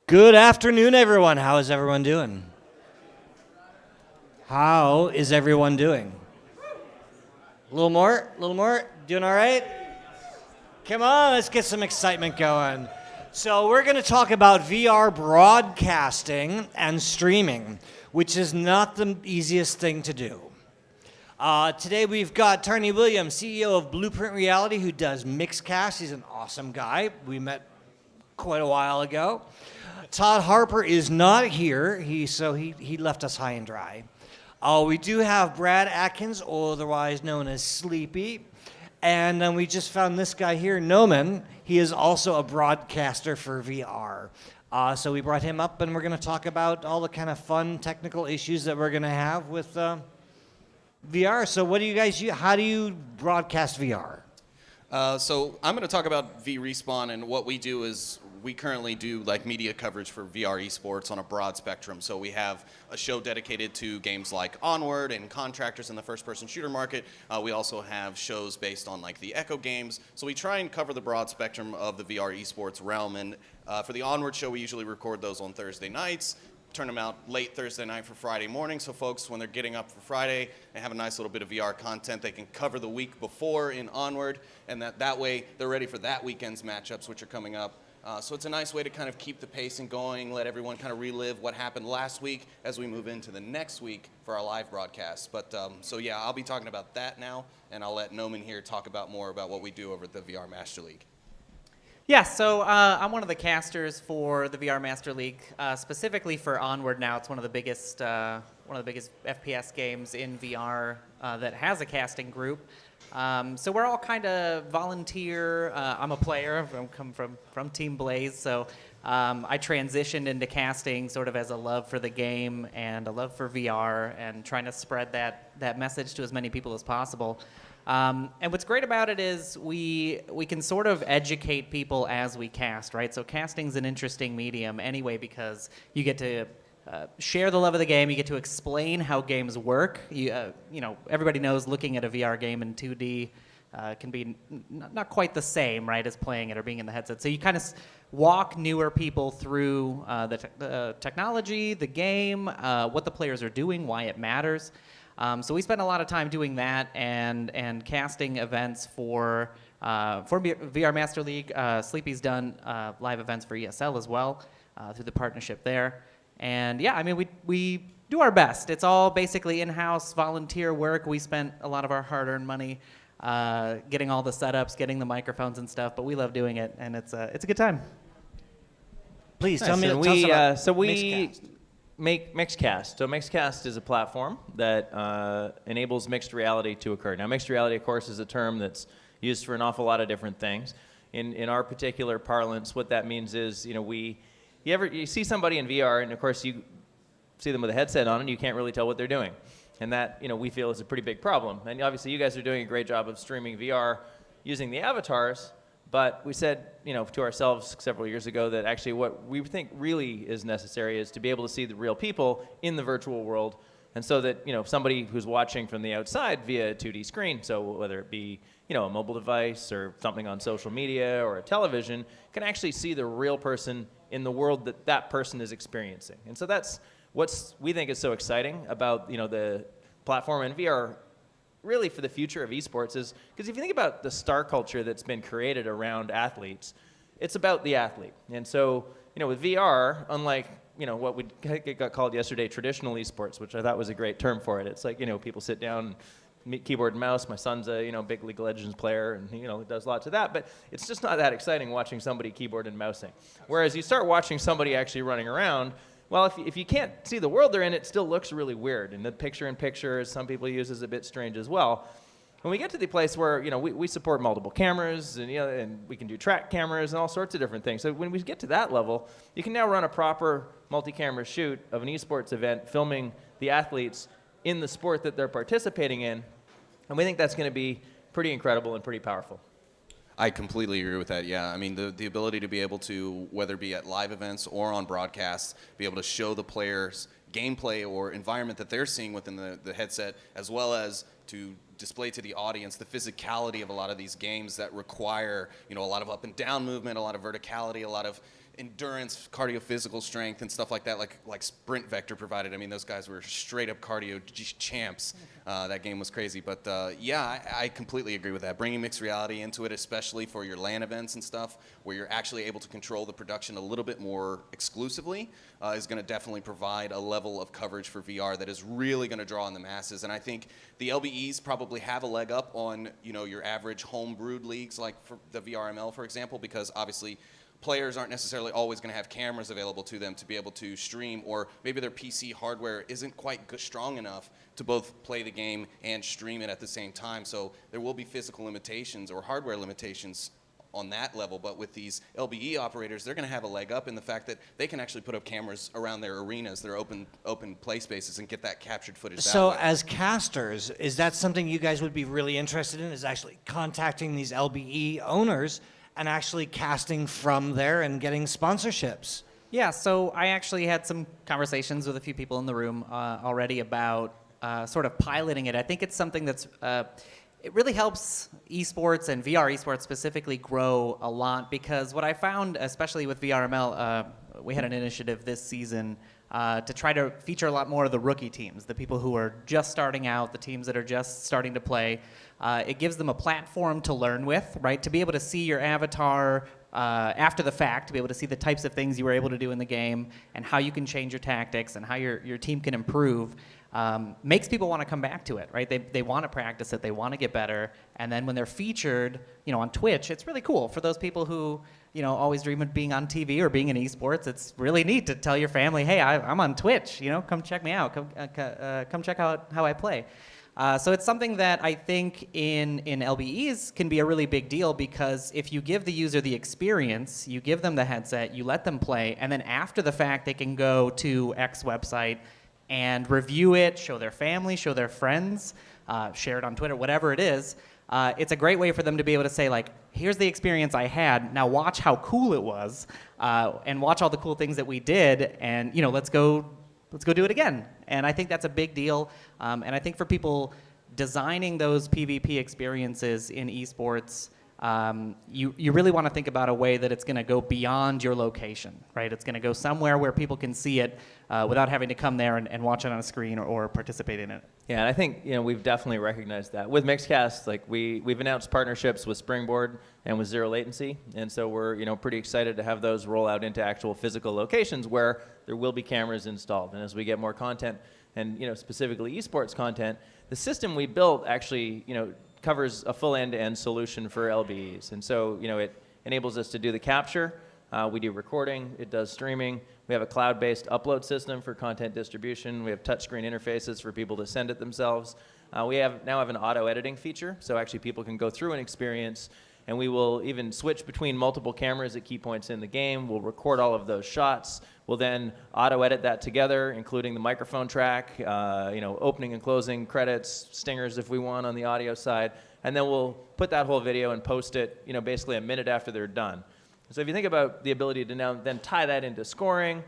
Good afternoon, everyone. How is everyone doing? How is everyone doing? A little more? A little more? Doing all right? Come on, let's get some excitement going. So we're going to talk about VR broadcasting and streaming, which is not the easiest thing to do. Today we've got Tony Williams, CEO of Blueprint Reality, who does Mixcast. He's an awesome guy. We met quite a while ago. Todd Harper is not here, he left us high and dry. We do have Brad Atkins, otherwise known as Sleepy, and then we just found this guy here, Noman. He is also a broadcaster for VR. So we brought him up, and we're going to talk about all the kind of fun technical issues that we're going to have with VR. So what do you guys use? How do you broadcast VR? So I'm going to talk about vRespawn, and what we do is we currently do like media coverage for VR esports on a broad spectrum. So we have a show dedicated to games like Onward and Contractors in the first-person shooter market. We also have shows based on like the Echo games. So we try and cover the broad spectrum of the VR esports realm. And for the Onward show, we usually record those on Thursday nights. Turn them out late Thursday night for Friday morning, so folks, when they're getting up for Friday, they have a nice little bit of VR content they can cover the week before in Onward, and that way they're ready for that weekend's matchups, which are coming up. So it's a nice way to kind of keep the pacing going, let everyone kind of relive what happened last week as we move into the next week for our live broadcast. But so yeah, I'll be talking about that now, and I'll let Noman here talk about more about what we do over at the VR Master League. Yeah, so I'm one of the casters for the VR Master League, specifically for Onward now. It's one of the biggest FPS games in VR that has a casting group. So we're all kind of volunteer. I'm a player. I come from Team Blaze, so I transitioned into casting sort of as a love for the game and a love for VR and trying to spread that message to as many people as possible. And what's great about it is we can sort of educate people as we cast, right? So casting's an interesting medium anyway because you get to share the love of the game. You get to explain how games work. Everybody knows looking at a VR game in 2D can be not quite the same, right, as playing it or being in the headset. So you kind of walk newer people through the technology, the game, what the players are doing, why it matters. So we spend a lot of time doing that and casting events for VR Master League. Sleepy's done live events for ESL as well through the partnership there. And yeah, I mean, we do our best. It's all basically in-house volunteer work. We spent a lot of our hard-earned money getting all the setups, getting the microphones and stuff, but we love doing it, and it's a good time. Please Nice. tell me. We make Mixcast. So Mixcast is a platform that enables mixed reality to occur. Now, mixed reality, of course, is a term that's used for an awful lot of different things. In our particular parlance, what that means is, you see somebody in VR, and of course you see them with a headset on, and you can't really tell what they're doing. And that, we feel is a pretty big problem. And obviously, you guys are doing a great job of streaming VR using the avatars. But we said, to ourselves several years ago that actually what we think really is necessary is to be able to see the real people in the virtual world. And so that, somebody who's watching from the outside via a 2D screen, so whether it be, a mobile device or something on social media or a television, can actually see the real person in the world that person is experiencing. And so that's what we think is so exciting about, the platform and VR really for the future of esports is because if you think about the star culture that's been created around athletes, it's about the athlete. And so, with VR, unlike, what got called yesterday traditional esports, which I thought was a great term for it. It's like, people sit down, keyboard and mouse. My son's a, big League of Legends player and, does lots of that. But it's just not that exciting watching somebody keyboard and mousing. Whereas you start watching somebody actually running around, well, if you can't see the world they're in, it still looks really weird. And the picture-in-picture, some people use, is a bit strange as well. When we get to the place where, we support multiple cameras and, and we can do track cameras and all sorts of different things. So when we get to that level, you can now run a proper multi-camera shoot of an esports event filming the athletes in the sport that they're participating in. And we think that's going to be pretty incredible and pretty powerful. I completely agree with that, yeah. I mean, the ability to be able to, whether it be at live events or on broadcasts, be able to show the players gameplay or environment that they're seeing within the headset, as well as to display to the audience the physicality of a lot of these games that require, a lot of up and down movement, a lot of verticality, a lot of endurance, cardiophysical strength, and stuff like that, like Sprint Vector provided. I mean, those guys were straight up cardio champs. That game was crazy. But yeah, I completely agree with that. Bringing mixed reality into it, especially for your LAN events and stuff, where you're actually able to control the production a little bit more exclusively, is going to definitely provide a level of coverage for VR that is really going to draw in the masses. And I think the LBEs probably have a leg up on, you know, your average home-brewed leagues, like for the VRML, for example, because obviously players aren't necessarily always going to have cameras available to them to be able to stream, or maybe their PC hardware isn't quite strong enough to both play the game and stream it at the same time. So there will be physical limitations or hardware limitations on that level. But with these LBE operators, they're going to have a leg up in the fact that they can actually put up cameras around their arenas, their open play spaces, and get that captured footage that So way. as casters, is that something you guys would be really interested in, is actually contacting these LBE owners and actually casting from there and getting sponsorships? Yeah, so I actually had some conversations with a few people in the room already about sort of piloting it. I think it's something that's it really helps esports and VR esports specifically grow a lot, because what I found, especially with VRML, we had an initiative this season to try to feature a lot more of the rookie teams, the people who are just starting out, the teams that are just starting to play. It gives them a platform to learn with, right? To be able to see your avatar after the fact, to be able to see the types of things you were able to do in the game and how you can change your tactics and how your team can improve. Makes people want to come back to it, right? They want to practice it, they want to get better, and then when they're featured, you know, on Twitch, it's really cool for those people who, you know, always dream of being on TV or being in esports. It's really neat to tell your family, hey, I'm on Twitch, you know, come check me out, come check out how I play. So it's something that I think in LBEs can be a really big deal, because if you give the user the experience, you give them the headset, you let them play, and then after the fact they can go to X website and review it, show their family, show their friends, share it on Twitter, whatever it is. It's a great way for them to be able to say, like, here's the experience I had, now watch how cool it was, and watch all the cool things that we did, and, you know, let's go do it again. And I think that's a big deal. And I think for people designing those PvP experiences in esports, you really want to think about a way that it's going to go beyond your location, right? It's going to go somewhere where people can see it without having to come there and watch it on a screen or participate in it. Yeah, and I think, you know, we've definitely recognized that with Mixcast. Like we've announced partnerships with Springboard and with Zero Latency, and so we're, you know, pretty excited to have those roll out into actual physical locations where there will be cameras installed. And as we get more content, and, you know, specifically esports content, the system we built actually, you know, covers a full end-to-end solution for LBEs, and so, you know, it enables us to do the capture. We do recording. It does streaming. We have a cloud-based upload system for content distribution. We have touchscreen interfaces for people to send it themselves. We now have an auto-editing feature, so actually people can go through an experience, and we will even switch between multiple cameras at key points in the game. We'll record all of those shots. We'll then auto-edit that together, including the microphone track, you know, opening and closing credits, stingers if we want on the audio side, and then we'll put that whole video and post it, you know, basically a minute after they're done. So if you think about the ability to now then tie that into scoring,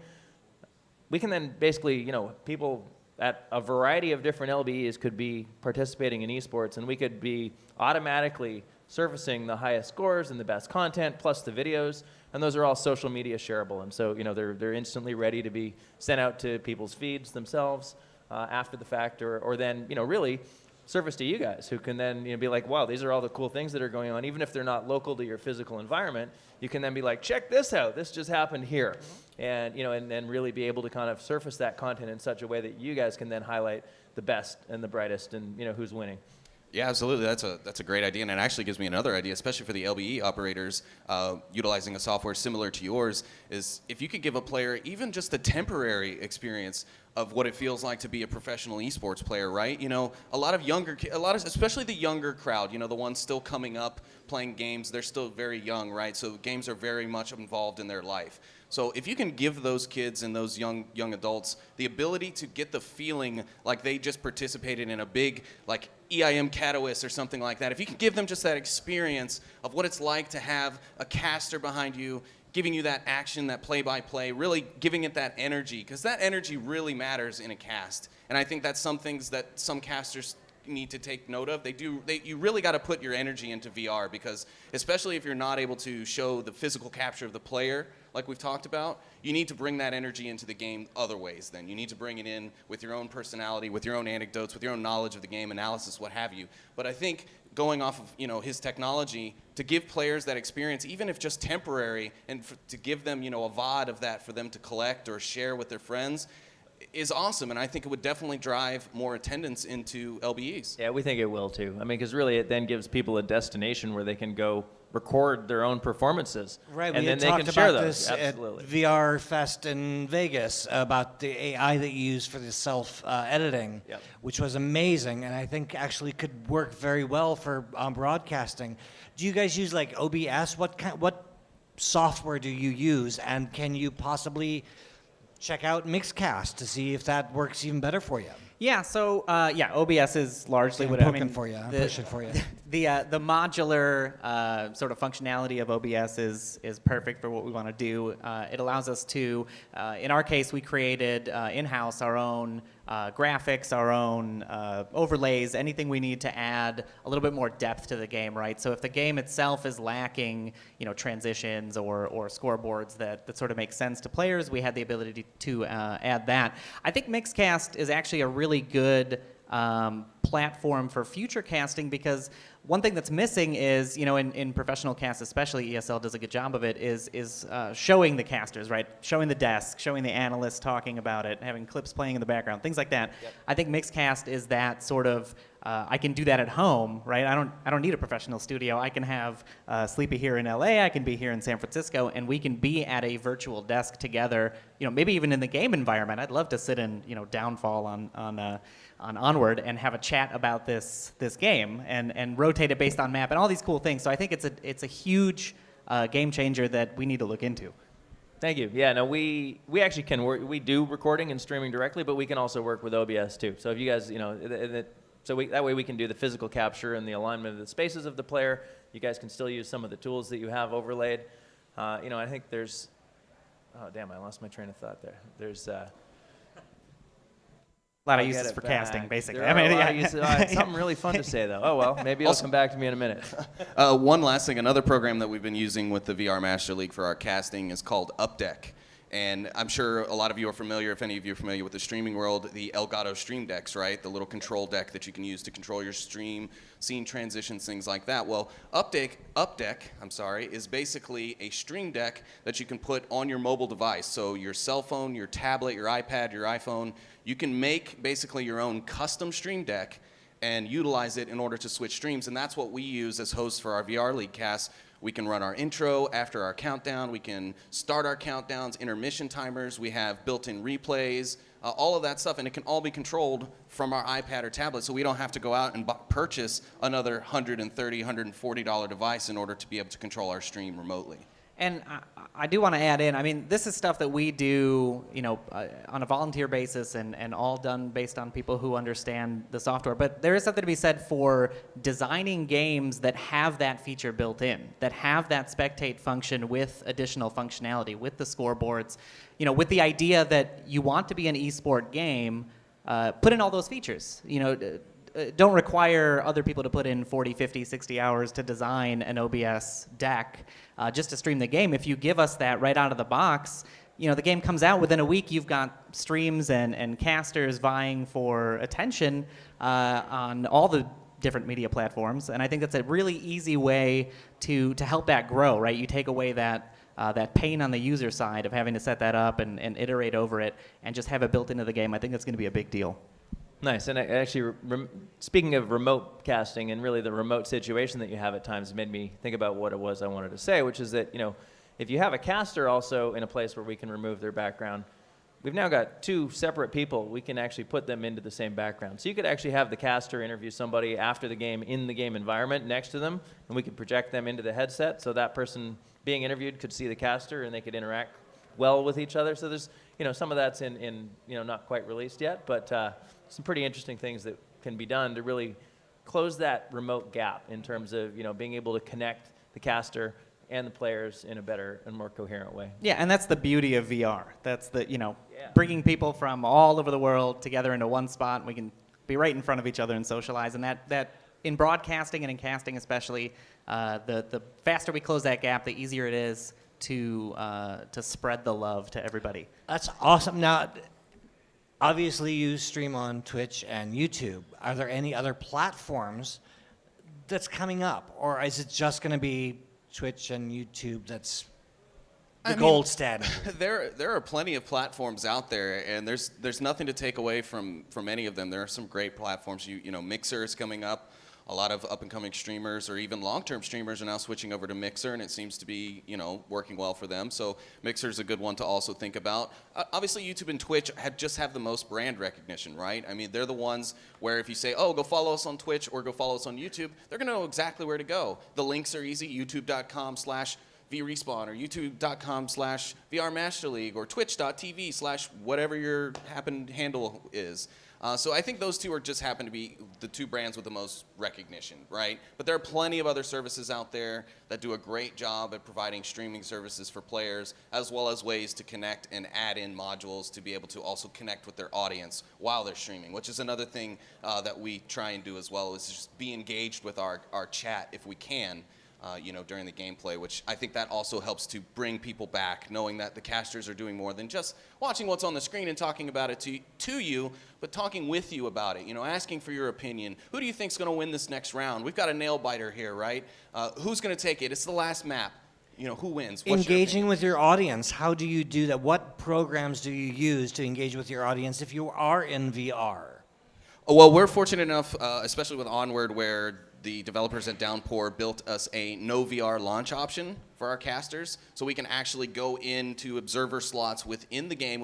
we can then basically, you know, people at a variety of different LBEs could be participating in esports, and we could be automatically surfacing the highest scores and the best content plus the videos, and those are all social media shareable, and so, you know, they're instantly ready to be sent out to people's feeds themselves after the fact, or then, you know, really surface to you guys, who can then, you know, be like, wow, these are all the cool things that are going on. Even if they're not local to your physical environment, you can then be like, check this out, this just happened here. And, you know, and really be able to kind of surface that content in such a way that you guys can then highlight the best and the brightest and, you know, who's winning. Yeah, absolutely. That's a great idea, and it actually gives me another idea, especially for the LBE operators utilizing a software similar to yours, is if you could give a player even just a temporary experience of what it feels like to be a professional esports player, right? You know, especially the younger crowd, you know, the ones still coming up playing games, they're still very young, right? So games are very much involved in their life. So if you can give those kids and those young adults the ability to get the feeling like they just participated in a big, like, EIM Katowice or something like that, if you can give them just that experience of what it's like to have a caster behind you, giving you that action, that play-by-play, really giving it that energy, because that energy really matters in a cast. And I think that's some things that some casters need to take note of. You really got to put your energy into VR, because especially if you're not able to show the physical capture of the player, like we've talked about, you need to bring that energy into the game other ways. Then you need to bring it in with your own personality, with your own anecdotes, with your own knowledge of the game, analysis, what have you. But I think going off of his technology, to give players that experience, even if just temporary, and to give them a VOD of that for them to collect or share with their friends, is awesome. And I think it would definitely drive more attendance into LBEs. Yeah, we think it will too. I mean, because really it then gives people a destination where they can go record their own performances. Right, and we then had they talked can share about those. this Absolutely. at VR Fest in Vegas about the AI that you use for the self-editing, Yep. which was amazing, and I think actually could work very well for broadcasting. Do you guys use like OBS? What software do you use, and can you possibly check out Mixcast to see if that works even better for you? Yeah, so OBS is largely I'm what I poking mean. for you. I'm the- pushing for you. The modular sort of functionality of OBS is perfect for what we want to do. It allows us to, in our case, we created in-house our own graphics, our own overlays, anything we need to add a little bit more depth to the game, right? So if the game itself is lacking, transitions or scoreboards that sort of make sense to players, we had the ability to add that. I think Mixcast is actually a really good platform for future casting, because one thing that's missing is, in professional casts especially, ESL does a good job of it, is showing the casters, right? Showing the desk, showing the analysts talking about it, having clips playing in the background, things like that. Yep. I think Mixcast is that sort of, I can do that at home, right? I don't need a professional studio. I can have Sleepy here in LA, I can be here in San Francisco, and we can be at a virtual desk together, maybe even in the game environment. I'd love to sit in, Downfall on Onward and have a chat about this game and rotate it based on map and all these cool things. So I think it's a huge game changer that we need to look into. Thank you. Yeah, no, we actually can work. We do recording and streaming directly, but we can also work with OBS too. So if you guys, that way we can do the physical capture and the alignment of the spaces of the player. You guys can still use some of the tools that you have overlaid. I think there's, oh damn, I lost my train of thought there. There's A lot of I'll uses get it for back. casting, basically. There are a lot of uses. Something really fun to say, though. Oh, well, maybe it'll come back to me in a minute. One last thing, another program that we've been using with the VR Master League for our casting is called Updeck. And I'm sure a lot of you are familiar, if any of you are familiar with the streaming world, the Elgato Stream Decks, right? The little control deck that you can use to control your stream, scene transitions, things like that. Well, Updeck, is basically a stream deck that you can put on your mobile device. So your cell phone, your tablet, your iPad, your iPhone, you can make basically your own custom stream deck and utilize it in order to switch streams. And that's what we use as hosts for our VR League casts. We can run our intro after our countdown. We can start our countdowns, intermission timers. We have built-in replays, all of that stuff. And it can all be controlled from our iPad or tablet, so we don't have to go out and purchase another $130, $140 device in order to be able to control our stream remotely. And I do want to add in, I mean, this is stuff that we do, on a volunteer basis and all done based on people who understand the software. But there is something to be said for designing games that have that feature built in, that have that spectate function with additional functionality, with the scoreboards, with the idea that you want to be an esport game, put in all those features, don't require other people to put in 40, 50, 60 hours to design an OBS deck just to stream the game. If you give us that right out of the box, the game comes out within a week. You've got streams and casters vying for attention on all the different media platforms. And I think that's a really easy way to help that grow, right? You take away that pain on the user side of having to set that up and iterate over it and just have it built into the game. I think that's going to be a big deal. Nice. And actually, speaking of remote casting and really the remote situation that you have at times made me think about what it was I wanted to say, which is that, if you have a caster also in a place where we can remove their background, we've now got two separate people. We can actually put them into the same background. So you could actually have the caster interview somebody after the game in the game environment next to them, and we could project them into the headset so that person being interviewed could see the caster and they could interact well with each other. So there's, some of that's in not quite released yet, but some pretty interesting things that can be done to really close that remote gap in terms of, being able to connect the caster and the players in a better and more coherent way. Yeah, and that's the beauty of VR. That's the, bringing people from all over the world together into one spot. We can be right in front of each other and socialize. And that in broadcasting and in casting especially, the faster we close that gap, the easier it is to spread the love to everybody. That's awesome. Now, obviously, you stream on Twitch and YouTube. Are there any other platforms that's coming up, or is it just going to be Twitch and YouTube that's the gold standard? There are plenty of platforms out there, and there's nothing to take away from any of them. There are some great platforms. You know, Mixer is coming up. A lot of up-and-coming streamers or even long-term streamers are now switching over to Mixer, and it seems to be, you know, working well for them. So Mixer is a good one to also think about. Obviously, YouTube and Twitch just have the most brand recognition, right? I mean, they're the ones where if you say, oh, go follow us on Twitch or go follow us on YouTube, they're going to know exactly where to go. The links are easy, youtube.com/VRespawn or youtube.com/VRMasterLeague or twitch.tv/whatever your handle is. So I think those two just happen to be the two brands with the most recognition, right? But there are plenty of other services out there that do a great job at providing streaming services for players, as well as ways to connect and add in modules to be able to also connect with their audience while they're streaming, which is another thing that we try and do as well, is just be engaged with our chat if we can. You know, during the gameplay, which I think that also helps to bring people back, knowing that the casters are doing more than just watching what's on the screen and talking about it to you, but talking with you about it, you know, asking for your opinion. Who do you think's going to win this next round? We've got a nail biter here, right? Who's going to take it? It's the last map. You know, who wins? What's Engaging with your audience, how do you do that? What programs do you use to engage with your audience if you are in VR? Well, we're fortunate enough, especially with Onward, where the developers at Downpour built us a no VR launch option for our casters, so we can actually go into observer slots within the game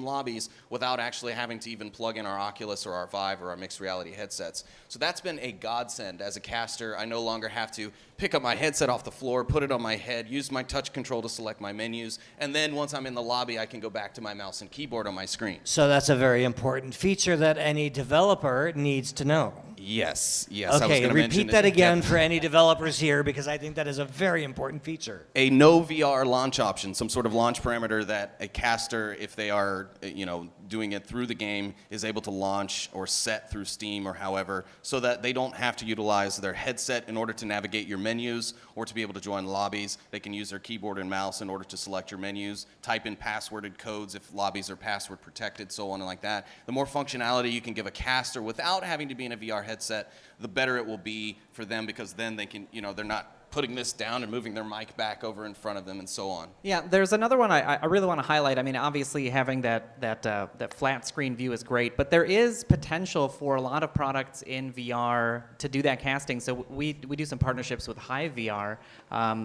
lobbies, without actually having to even plug in our Oculus or our Vive or our mixed reality headsets. So that's been a godsend. As a caster, I no longer have to pick up my headset off the floor, put it on my head, use my touch control to select my menus, and then once I'm in the lobby, I can go back to my mouse and keyboard on my screen. So that's a very important feature that any developer needs to know. Yes. I was Okay, gonna mention repeat that it. again Yep. for any developers here, because I think that is a very important feature. A no VR launch option, some sort of launch parameter that a caster, if they are, you know, doing it through the game, is able to launch or set through Steam or however, so that they don't have to utilize their headset in order to navigate your menus or to be able to join lobbies. They can use their keyboard and mouse in order to select your menus, type in passworded codes if lobbies are password protected, so on and like that. The more functionality you can give a caster without having to be in a VR headset, the better it will be for them, because then they can, you know, they're not putting this down and moving their mic back over in front of them and so on. Yeah, there's another one I really want to highlight. I mean, obviously having that flat screen view is great, but there is potential for a lot of products in VR to do that casting. So we do some partnerships with Hive VR,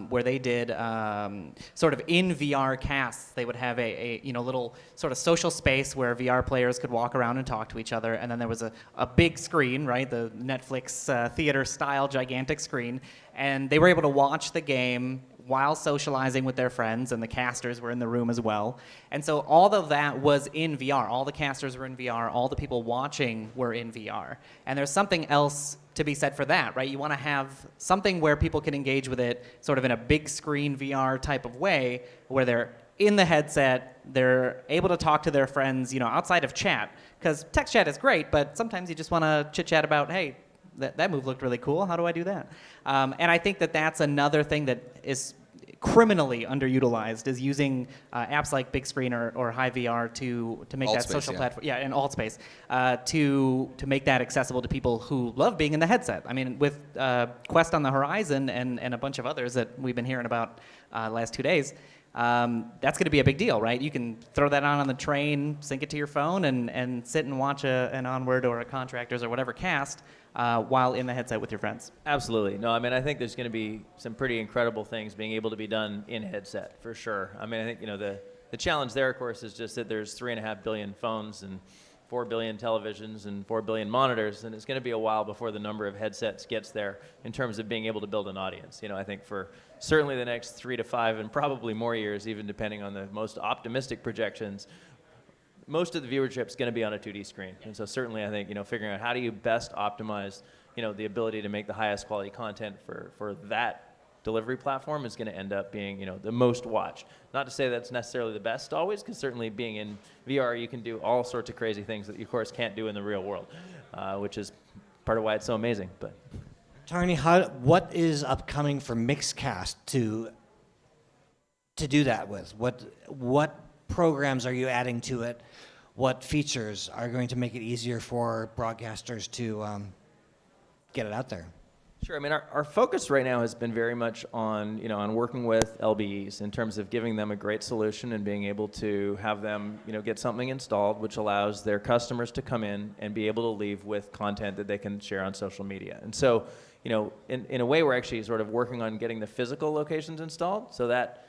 where they did sort of in VR casts. They would have a you know, little sort of social space where VR players could walk around and talk to each other, and then there was a big screen, right, the Netflix theater style gigantic screen, and they were able to watch the game while socializing with their friends, and the casters were in the room as well. And so all of that was in VR. All the casters were in VR. All the people watching were in VR. And there's something else to be said for that, right? You want to have something where people can engage with it sort of in a big screen VR type of way, where they're in the headset, they're able to talk to their friends, you know, outside of chat. Because text chat is great, but sometimes you just want to chit-chat about, hey, that move looked really cool. How do I do that? And I think that that's another thing that is criminally underutilized, is using apps like Big Screen or Hive VR to make that Altspace, social yeah. platform. Yeah, and Altspace to make that accessible to people who love being in the headset. I mean, with Quest on the horizon and a bunch of others that we've been hearing about last 2 days, that's going to be a big deal, right? You can throw that on the train, sync it to your phone, and sit and watch an Onward or a Contractors or whatever cast while in the headset with your friends. Absolutely. No, I mean, I think there's going to be some pretty incredible things being able to be done in headset, for sure. I mean, I think, you know, the challenge there, of course, is just that there's 3.5 billion phones and 4 billion televisions and 4 billion monitors, and it's going to be a while before the number of headsets gets there in terms of being able to build an audience. You know, I think for certainly the next 3 to 5 and probably more years, even depending on the most optimistic projections, most of the viewership is going to be on a 2D screen. And so certainly I think, you know, figuring out how do you best optimize, you know, the ability to make the highest quality content for that delivery platform is going to end up being, the most watched. Not to say that's necessarily the best always, because certainly being in VR, you can do all sorts of crazy things that you, of course, can't do in the real world, which is part of why it's so amazing. But Tarni, what is upcoming for Mixcast to do that with? What programs are you adding to it? What features are going to make it easier for broadcasters to get it out there? Sure. I mean, our focus right now has been very much on, on working with LBEs in terms of giving them a great solution and being able to have them, get something installed which allows their customers to come in and be able to leave with content that they can share on social media. And so, in a way, we're actually sort of working on getting the physical locations installed so that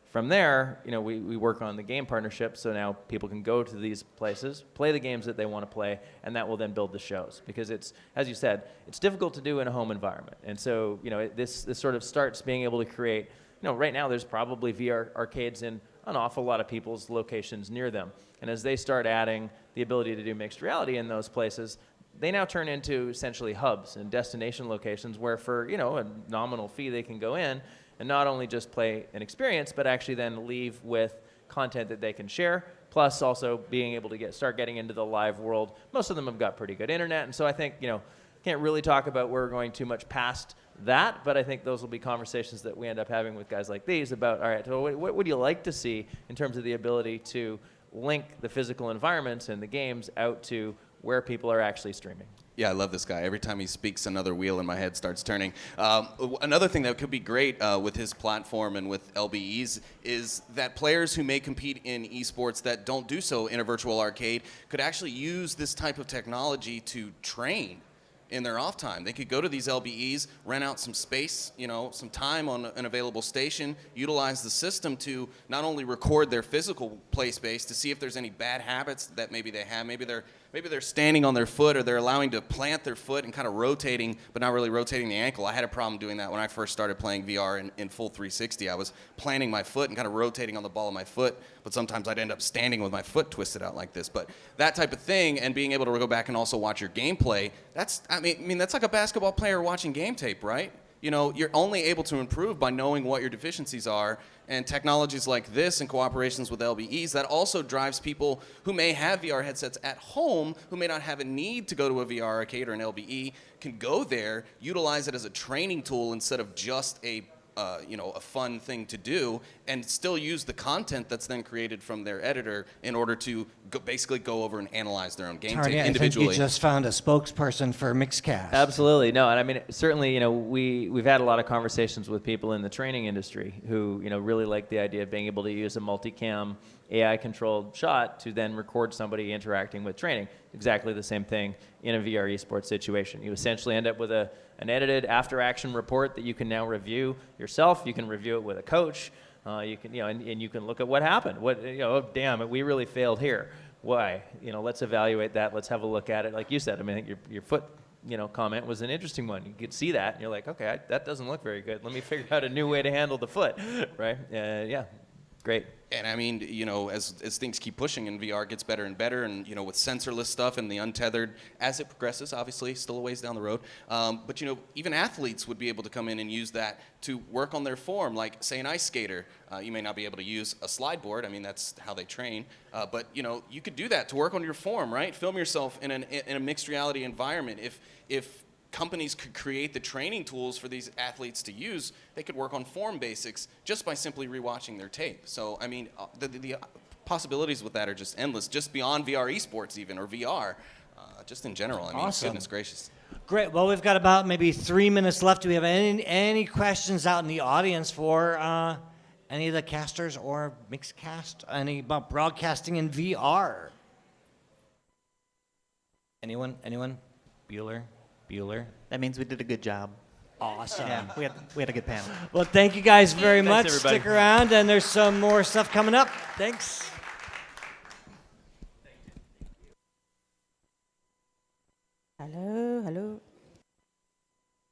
from there, we work on the game partnership, so now people can go to these places, play the games that they want to play, and that will then build the shows. Because it's, as you said, it's difficult to do in a home environment. And so, this sort of starts being able to create, right now there's probably VR arcades in an awful lot of people's locations near them. And as they start adding the ability to do mixed reality in those places, they now turn into essentially hubs and destination locations where for, a nominal fee they can go in and not only just play an experience, but actually then leave with content that they can share, plus also being able to start getting into the live world. Most of them have got pretty good internet, and so I think, can't really talk about where we're going too much past that, but I think those will be conversations that we end up having with guys like these about, all right, so what would you like to see in terms of the ability to link the physical environments and the games out to where people are actually streaming? Yeah, I love this guy. Every time he speaks, another wheel in my head starts turning. Another thing that could be great with his platform and with LBEs is that players who may compete in esports that don't do so in a virtual arcade could actually use this type of technology to train in their off time. They could go to these LBEs, rent out some space, some time on an available station, utilize the system to not only record their physical play space to see if there's any bad habits that maybe they have. Maybe they're standing on their foot, or they're allowing to plant their foot and kind of rotating, but not really rotating the ankle. I had a problem doing that when I first started playing VR in full 360. I was planting my foot and kind of rotating on the ball of my foot, but sometimes I'd end up standing with my foot twisted out like this. But that type of thing, and being able to go back and also watch your gameplay, that's like a basketball player watching game tape, right? You're only able to improve by knowing what your deficiencies are, and technologies like this and cooperations with LBEs, that also drives people who may have VR headsets at home, who may not have a need to go to a VR arcade or an LBE, can go there, utilize it as a training tool instead of just a fun thing to do, and still use the content that's then created from their editor in order to basically go over and analyze their own game tape individually. I think you just found a spokesperson for Mixcast. Absolutely. No, and I mean, certainly, we've had a lot of conversations with people in the training industry who, really like the idea of being able to use a multicam AI-controlled shot to then record somebody interacting with training. Exactly the same thing in a VR esports situation. You essentially end up with an edited after-action report that you can now review yourself. You can review it with a coach. You can, and you can look at what happened. Oh, damn, we really failed here. Why? Let's evaluate that. Let's have a look at it. Like you said, I think your foot, comment was an interesting one. You could see that, and you're like, okay, that doesn't look very good. Let me figure out a new way to handle the foot, right? Yeah, great. And I mean, as things keep pushing and VR gets better and better, and with sensorless stuff and the untethered, as it progresses, obviously, still a ways down the road. But even athletes would be able to come in and use that to work on their form, like say an ice skater. You may not be able to use a slide board. I mean, that's how they train. But you could do that to work on your form, right? Film yourself in a mixed reality environment. If companies could create the training tools for these athletes to use, they could work on form basics just by simply rewatching their tape. So, I mean, the possibilities with that are just endless, just beyond VR esports even, or VR, just in general. I mean, Awesome. Goodness gracious. Great. Well, we've got about maybe 3 minutes left. Do we have any questions out in the audience for any of the casters or Mixcast? Any about broadcasting in VR? Anyone? Bueller? That means we did a good job. Awesome. Yeah, we had a good panel. Well, thank you guys very much. everybody. Stick around, and there's some more stuff coming up. Thanks. Hello.